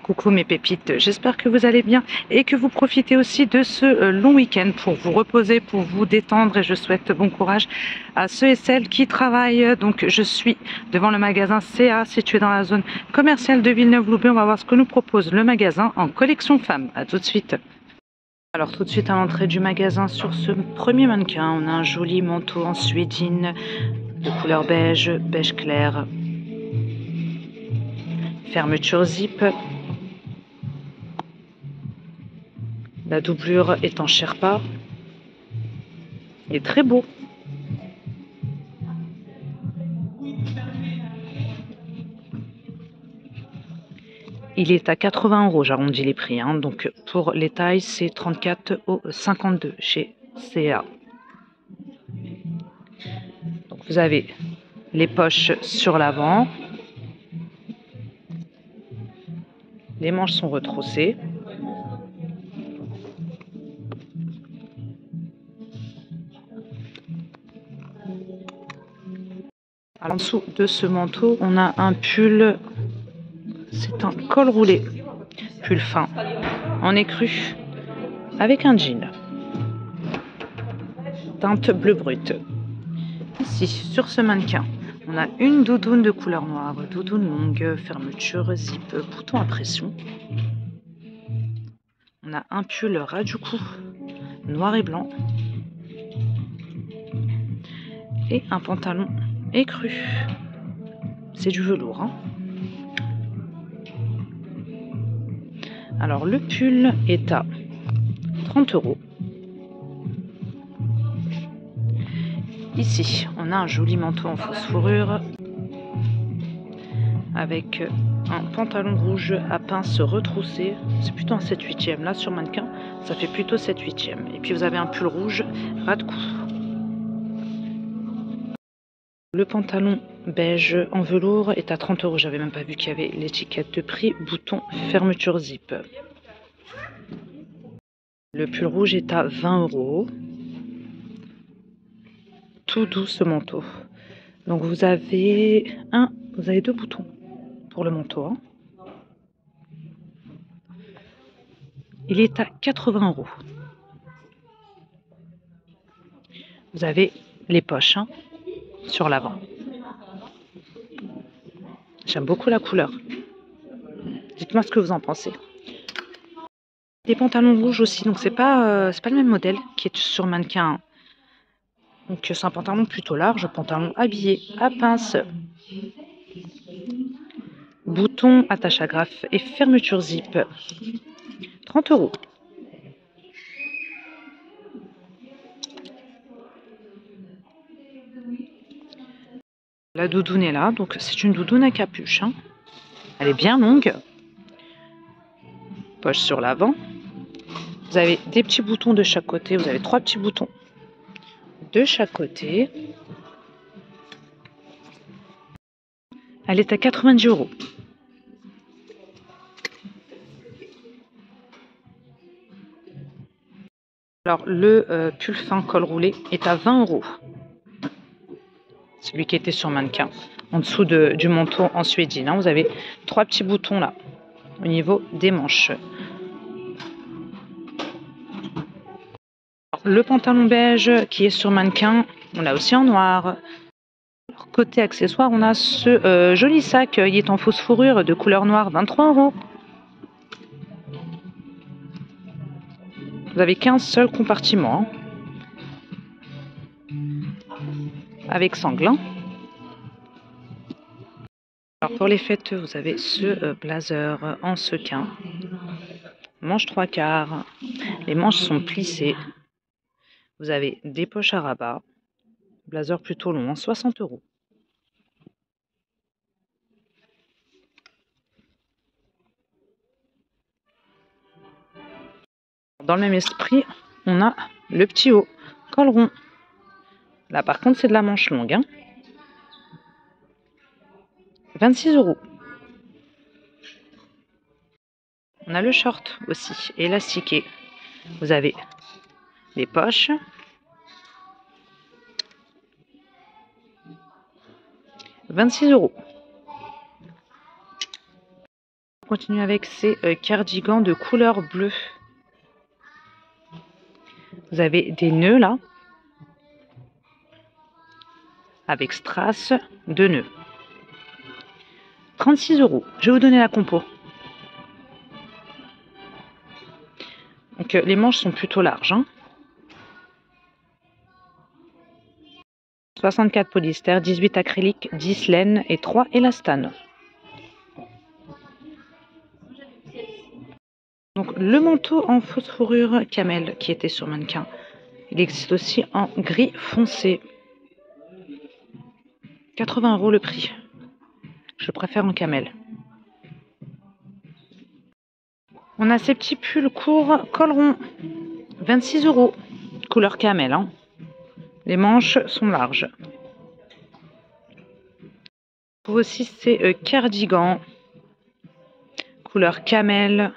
Coucou mes pépites, j'espère que vous allez bien et que vous profitez aussi de ce long week-end pour vous reposer, pour vous détendre, et je souhaite bon courage à ceux et celles qui travaillent. Donc je suis devant le magasin CA situé dans la zone commerciale de Villeneuve-Loubet. On va voir ce que nous propose le magasin en collection femmes. A tout de suite. Alors tout de suite à l'entrée du magasin, sur ce premier mannequin, on a un joli manteau en suédine de couleur beige, beige clair. Fermeture zip. La doublure est en Sherpa. Il est très beau. Il est à 80 €, j'arrondis les prix. Donc pour les tailles, c'est 34 au 52 chez CA. Donc vous avez les poches sur l'avant. Les manches sont retroussées. En dessous de ce manteau, on a un pull. C'est un col roulé. Pull fin en écru avec un jean. Teinte bleu brut. Ici, sur ce mannequin, on a une doudoune de couleur noire, doudoune longue, fermeture zip, bouton à pression. On a un pull ras du cou, noir et blanc. Et un pantalon écru. C'est du velours. Alors le pull est à 30 €. Ici, on a un joli manteau en fausse fourrure avec un pantalon rouge à pince retroussée. C'est plutôt un 7/8e. Là, sur mannequin, ça fait plutôt 7/8e. Et puis, vous avez un pull rouge ras de cou. Le pantalon beige en velours est à 30 €. J'avais même pas vu qu'il y avait l'étiquette de prix. Bouton fermeture zip. Le pull rouge est à 20 €. Tout doux ce manteau. Donc vous avez deux boutons pour le manteau. Il est à 80 €. Vous avez les poches sur l'avant. J'aime beaucoup la couleur. Dites-moi ce que vous en pensez. Des pantalons rouges aussi, donc c'est pas le même modèle qui est sur mannequin. Donc c'est un pantalon plutôt large, pantalon habillé à pince. Bouton, attache agrafe et fermeture zip. 30 €. La doudoune est là, donc c'est une doudoune à capuche. Elle est bien longue. Poche sur l'avant. Vous avez des petits boutons de chaque côté. Vous avez 3 petits boutons de chaque côté. Elle est à 90 €. Alors le pull fin col roulé est à 20 €. Celui qui était sur mannequin. En dessous du manteau en suédine. Vous avez 3 petits boutons là, au niveau des manches. Le pantalon beige qui est sur mannequin, on l'a aussi en noir. Alors, côté accessoire, on a ce joli sac. Il est en fausse fourrure de couleur noire, 23 €. Vous avez qu'un seul compartiment avec sangle. Alors pour les fêtes, vous avez ce blazer en sequin, manche 3/4. Les manches sont plissées. Vous avez des poches à rabat, blazer plutôt long, 60 €. Dans le même esprit, on a le petit haut, col rond. Là par contre, c'est de la manche longue. 26 €. On a le short aussi, élastiqué. Vous avez les poches. « 26 €. On continue avec ces cardigans de couleur bleue. Vous avez des nœuds là, avec strass, 2 nœuds. 36 €. Je vais vous donner la compo. Donc les manches sont plutôt larges. 64 polyester, 18 acrylique, 10 laine et 3 élastane. Donc le manteau en fausse fourrure camel qui était sur mannequin, il existe aussi en gris foncé. 80 € le prix. Je préfère en camel. On a ces petits pulls courts col rond. 26 €. Couleur camel. Les manches sont larges. Pour aussi ces cardigans. Couleur camel.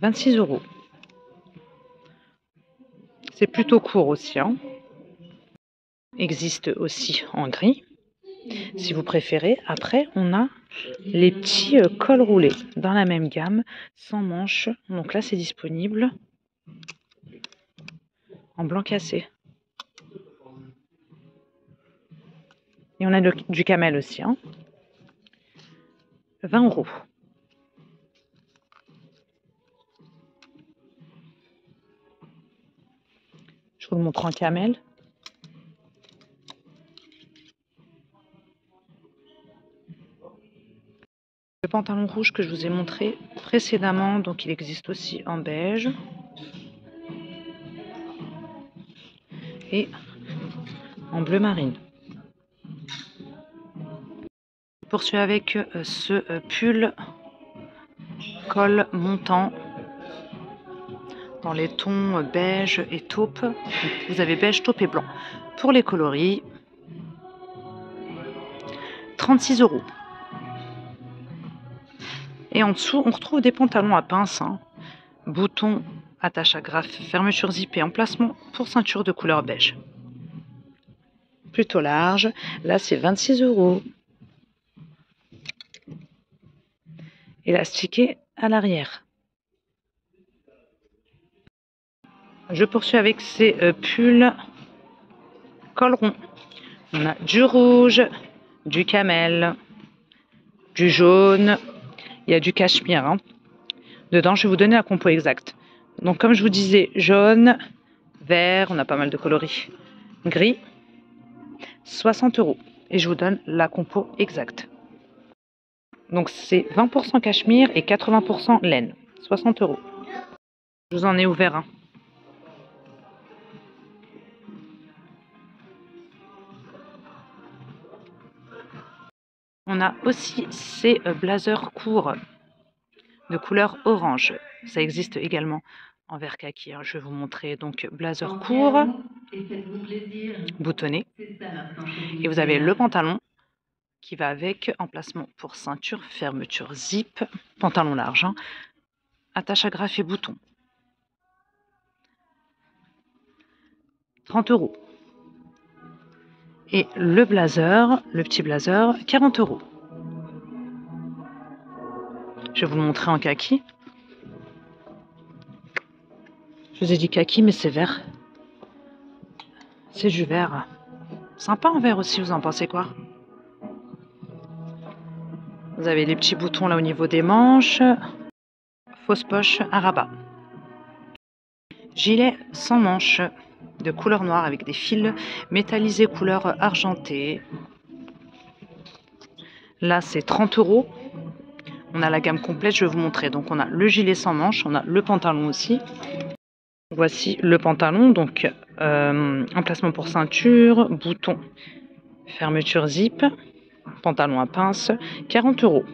26 €. C'est plutôt court aussi. Existe aussi en gris. Si vous préférez. Après, on a les petits cols roulés dans la même gamme, sans manches. Donc là, c'est disponible en blanc cassé. Et on a du camel aussi. 20 €. Je vous le montre en camel. Le pantalon rouge que je vous ai montré précédemment, donc il existe aussi en beige. Et en bleu marine. Je poursuis avec ce pull col montant dans les tons beige et taupe. Vous avez beige, taupe et blanc. Pour les coloris, 36 €. Et en dessous, on retrouve des pantalons à pince, boutons, attache agrafe, fermeture zippée, emplacement pour ceinture de couleur beige. Plutôt large. Là, c'est 26 €. Élastiqué à l'arrière. Je poursuis avec ces pulls col rond. On a du rouge, du camel, du jaune. Il y a du cachemire. Dedans, je vais vous donner la compo exacte. Donc, comme je vous disais, jaune, vert, on a pas mal de coloris, gris, 60 €. Et je vous donne la compo exacte. Donc, c'est 20% cachemire et 80% laine, 60 €. Je vous en ai ouvert un. On a aussi ces blazers courts de couleur orange. Ça existe également en vert kaki. Je vais vous montrer donc blazer court, boutonné. Et vous avez le pantalon qui va avec, emplacement pour ceinture, fermeture zip, pantalon large, attache agrafe et bouton. 30 €. Et le blazer, le petit blazer, 40 €. Je vais vous le montrer en kaki. Je vous ai dit kaki, mais c'est vert. C'est du vert. Sympa en vert aussi, vous en pensez quoi? Vous avez les petits boutons là au niveau des manches. Fausse poche à rabat. Gilet sans manches de couleur noire avec des fils métallisés couleur argentée. Là, c'est 30 €. On a la gamme complète, je vais vous montrer. Donc, on a le gilet sans manches, on a le pantalon aussi. Voici le pantalon, donc emplacement pour ceinture, bouton, fermeture zip, pantalon à pince, 40 €.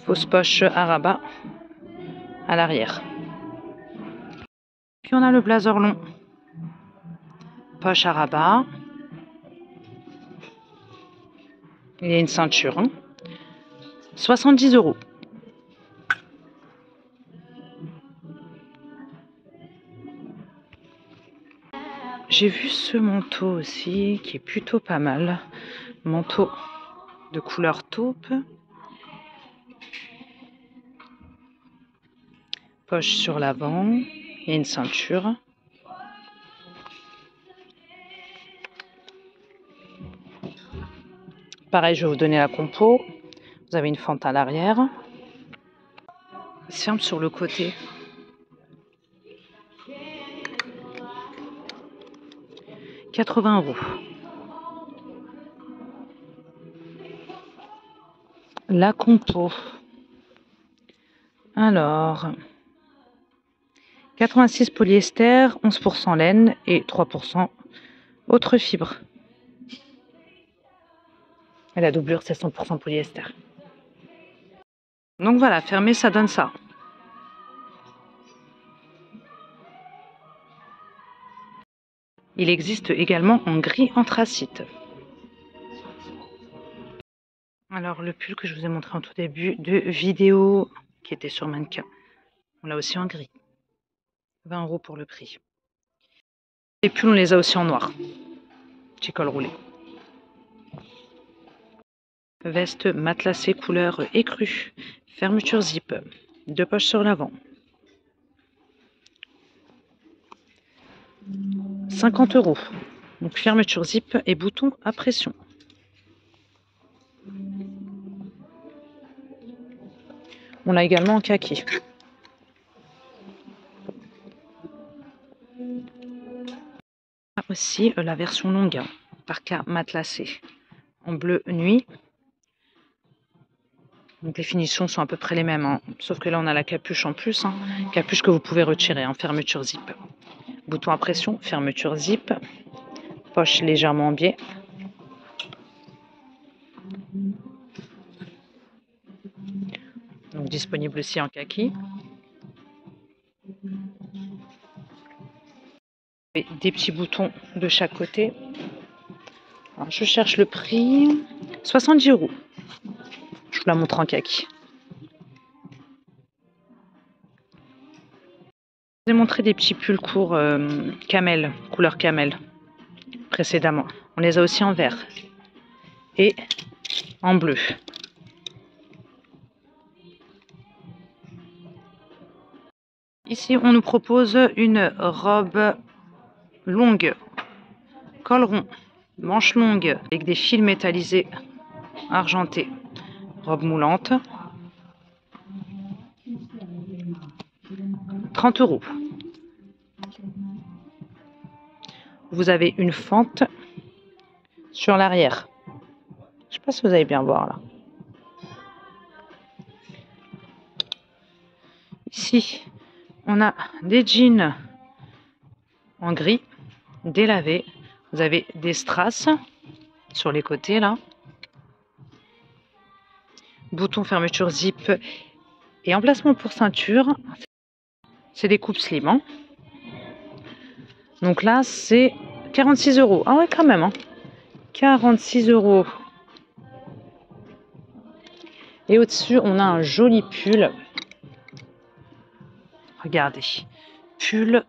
Fausse poche à rabat à l'arrière. Puis on a le blazer long, poche à rabat. Il y a une ceinture, 70 €. J'ai vu ce manteau aussi qui est plutôt pas mal. Manteau de couleur taupe. Poche sur l'avant et une ceinture. Pareil, je vais vous donner la compo. Vous avez une fente à l'arrière. Il se ferme sur le côté. « 80 €. La compo. Alors, 86 polyester, 11% laine et 3% autre fibre. Et la doublure, c'est 100% polyester. Donc voilà, fermé, ça donne ça. Il existe également en gris anthracite. Alors, le pull que je vous ai montré en tout début de vidéo, qui était sur mannequin, on l'a aussi en gris. 20 € pour le prix. Les pulls, on les a aussi en noir. Petit col roulé. Veste matelassée couleur écrue. Fermeture zip. 2 poches sur l'avant. 50 €. Donc fermeture zip et bouton à pression. On a également en kaki. Aussi la version longue, parka matelassé en bleu nuit. Donc les finitions sont à peu près les mêmes, hein. Sauf que là on a la capuche en plus, hein. Capuche que vous pouvez retirer, hein. Fermeture zip. Bouton à pression, fermeture zip. Poche légèrement en biais. Donc disponible aussi en kaki. Et des petits boutons de chaque côté. Alors, je cherche le prix. 70 €. Je vous la montre en kaki. Je vous ai montré des petits pulls courts camel, couleur camel, précédemment. On les a aussi en vert et en bleu. Ici, on nous propose une robe longue, col rond, manche longue, avec des fils métallisés argentés. Robe moulante. 30 €. Vous avez une fente sur l'arrière. Je ne sais pas si vous allez bien voir là. Ici, on a des jeans en gris, délavés. Vous avez des strass sur les côtés là. Bouton fermeture zip et emplacement pour ceinture. C'est des coupes slim, hein. Donc là, c'est 46 €. Ah ouais, quand même, hein. 46 €. Et au-dessus, on a un joli pull. Regardez. Pull,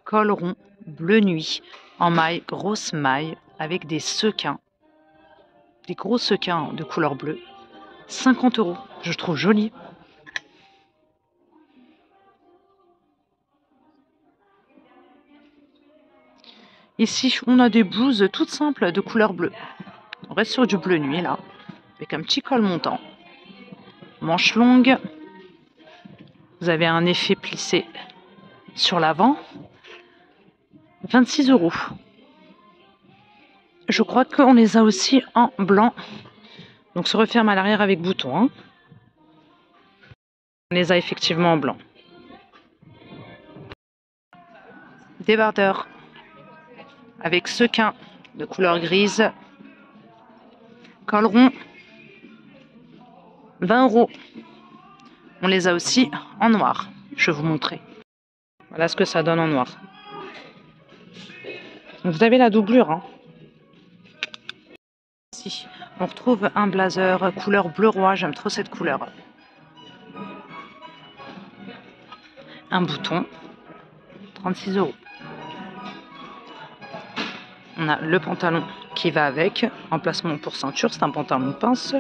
col rond, bleu nuit, en maille, grosse maille, avec des sequins. Des gros sequins de couleur bleue. 50 €. Je trouve joli. Ici, on a des blouses toutes simples de couleur bleue. On reste sur du bleu nuit, là, avec un petit col montant. Manche longue. Vous avez un effet plissé sur l'avant. 26 €. Je crois qu'on les a aussi en blanc. Donc, se referme à l'arrière avec bouton, hein. On les a effectivement en blanc. Débardeur avec sequin de couleur grise. Col rond. 20 €. On les a aussi en noir. Je vais vous montrer. Voilà ce que ça donne en noir. Donc vous avez la doublure, hein. Ici, on retrouve un blazer couleur bleu roi. J'aime trop cette couleur. Un bouton. 36 €. On a le pantalon qui va avec. Emplacement pour ceinture, c'est un pantalon pince.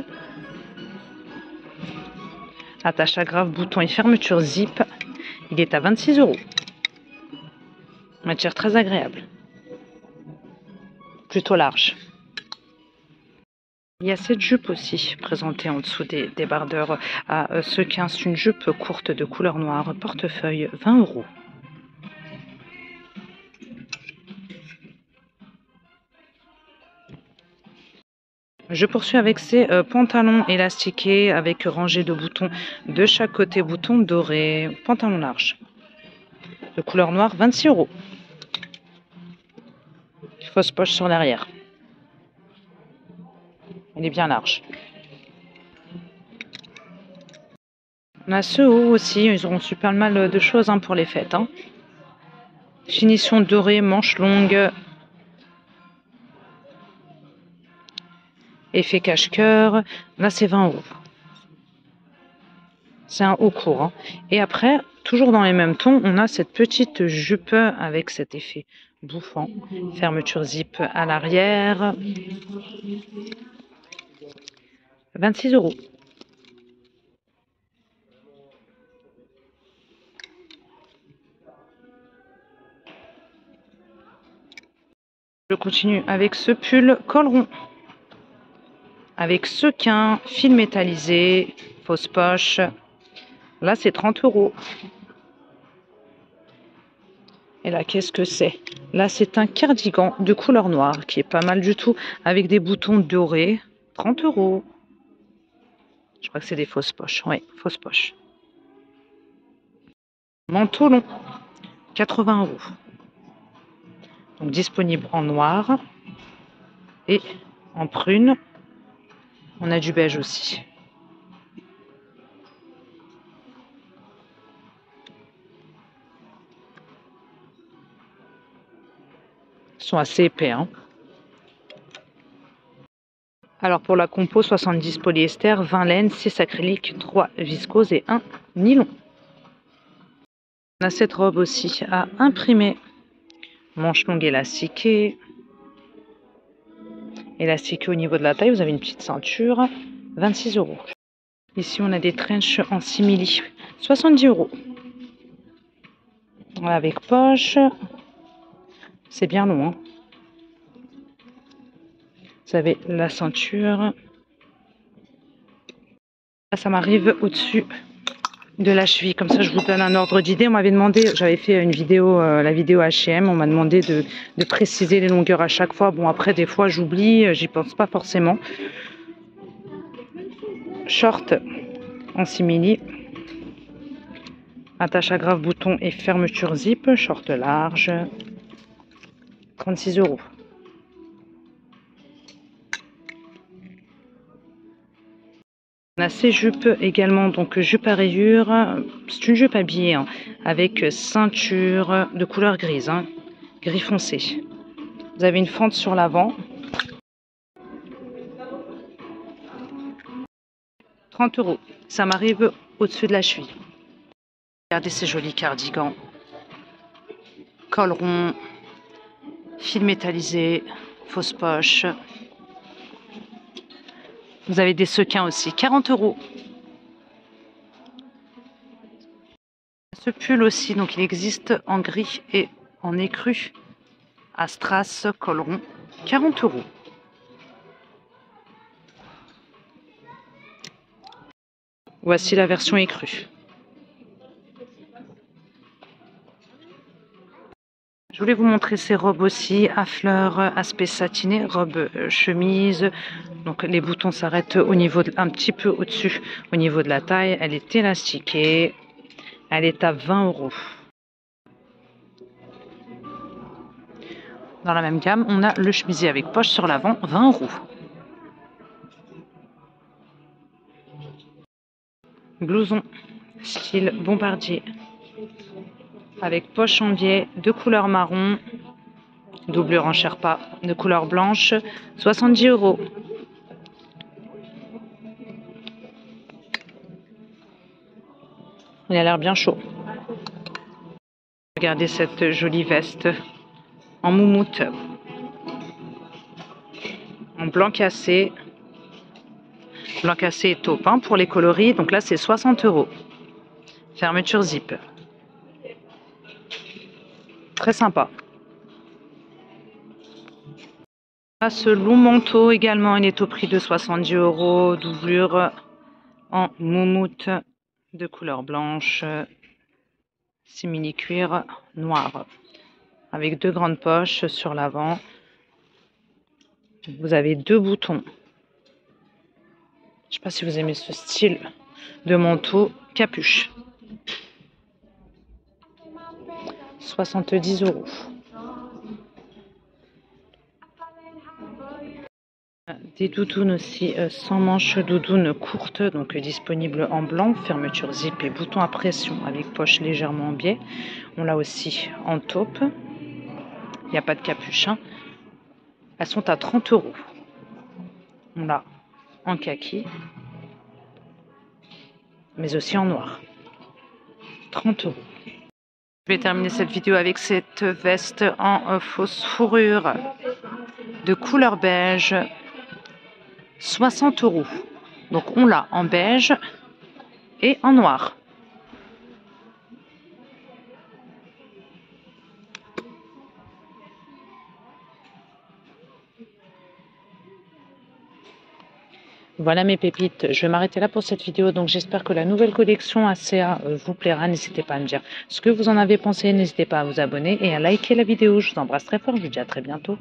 Attache agrafe, bouton et fermeture zip. Il est à 26 €. Matière très agréable. Plutôt large. Il y a cette jupe aussi présentée en dessous des débardeurs à ce 15. C'est une jupe courte de couleur noire, portefeuille 20 €. Je poursuis avec ces pantalons élastiqués avec rangée de boutons de chaque côté, boutons dorés, pantalon large de couleur noire, 26 €. Fausse poche sur l'arrière. Il est bien large. On a ce haut aussi, ils auront super mal de choses pour les fêtes. Finition dorée, manche longue. Effet cache-cœur. Là, c'est 20 €. C'est un haut court. Et après, toujours dans les mêmes tons, on a cette petite jupe avec cet effet bouffant. Fermeture zip à l'arrière. 26 €. Je continue avec ce pull col rond. Avec sequin, fil métallisé, fausse poche. Là, c'est 30 €. Et là, qu'est-ce que c'est? Là, c'est un cardigan de couleur noire qui est pas mal du tout, avec des boutons dorés. 30 €. Je crois que c'est des fausses poches. Oui, fausses poches. Manteau long, 80 €. Donc, disponible en noir et en prune. On a du beige aussi. Ils sont assez épais. Alors pour la compo, 70 polyester, 20 laine, 6 acrylique, 3 viscose et 1 nylon. On a cette robe aussi à imprimer. Manche longue élastiquée. Élastiquée au niveau de la taille, vous avez une petite ceinture. 26 €. Ici, on a des trenches en simili. 70 €. Avec poche. C'est bien long. Vous avez la ceinture. Là, ça m'arrive au-dessus de la cheville. Comme ça, je vous donne un ordre d'idée. On m'avait demandé, j'avais fait une vidéo, la vidéo H&M, on m'a demandé de préciser les longueurs à chaque fois. Bon, après, des fois, j'oublie, j'y pense pas forcément. Short en simili. Attache agrafe, bouton et fermeture zip. Short large. 36 €. On a ces jupes également, donc jupe à rayures. C'est une jupe habillée avec ceinture de couleur grise, gris foncé. Vous avez une fente sur l'avant. 30 €. Ça m'arrive au-dessus de la cheville. Regardez ces jolis cardigans. Col rond, fil métallisé, fausse poche. Vous avez des sequins aussi, 40 €. Ce pull aussi, donc il existe en gris et en écru. À strass, col rond, 40 €. Voici la version écrue. Je voulais vous montrer ces robes aussi à fleurs, aspect satiné, robe chemise. Donc les boutons s'arrêtent au niveau un petit peu au-dessus, au niveau de la taille. Elle est élastiquée. Elle est à 20 €. Dans la même gamme, on a le chemisier avec poche sur l'avant, 20 €. Blouson style bombardier avec poche en biais de couleur marron, doublure en sherpa de couleur blanche, 70 €. Il a l'air bien chaud. Regardez cette jolie veste en moumoute. blanc cassé. Blanc cassé et taupe hein, pour les coloris. Donc là, c'est 60 €. Fermeture zip. Très sympa. Là, ce long manteau également, il est au prix de 70 €. Doublure en moumoute de couleur blanche. Simili cuir noir. Avec 2 grandes poches sur l'avant. Vous avez 2 boutons. Je ne sais pas si vous aimez ce style de manteau capuche. 70 €. Des doudounes aussi sans manches, doudounes courtes, donc disponibles en blanc, fermeture zip et bouton à pression avec poche légèrement en biais. On l'a aussi en taupe. Il n'y a pas de capuche. Hein. Elles sont à 30 €. On l'a en kaki, mais aussi en noir. 30 €. Je vais terminer cette vidéo avec cette veste en fausse fourrure de couleur beige. 60 €. Donc on l'a en beige et en noir. Voilà mes pépites, je vais m'arrêter là pour cette vidéo. Donc j'espère que la nouvelle collection ACA vous plaira. N'hésitez pas à me dire ce que vous en avez pensé. N'hésitez pas à vous abonner et à liker la vidéo. Je vous embrasse très fort. Je vous dis à très bientôt.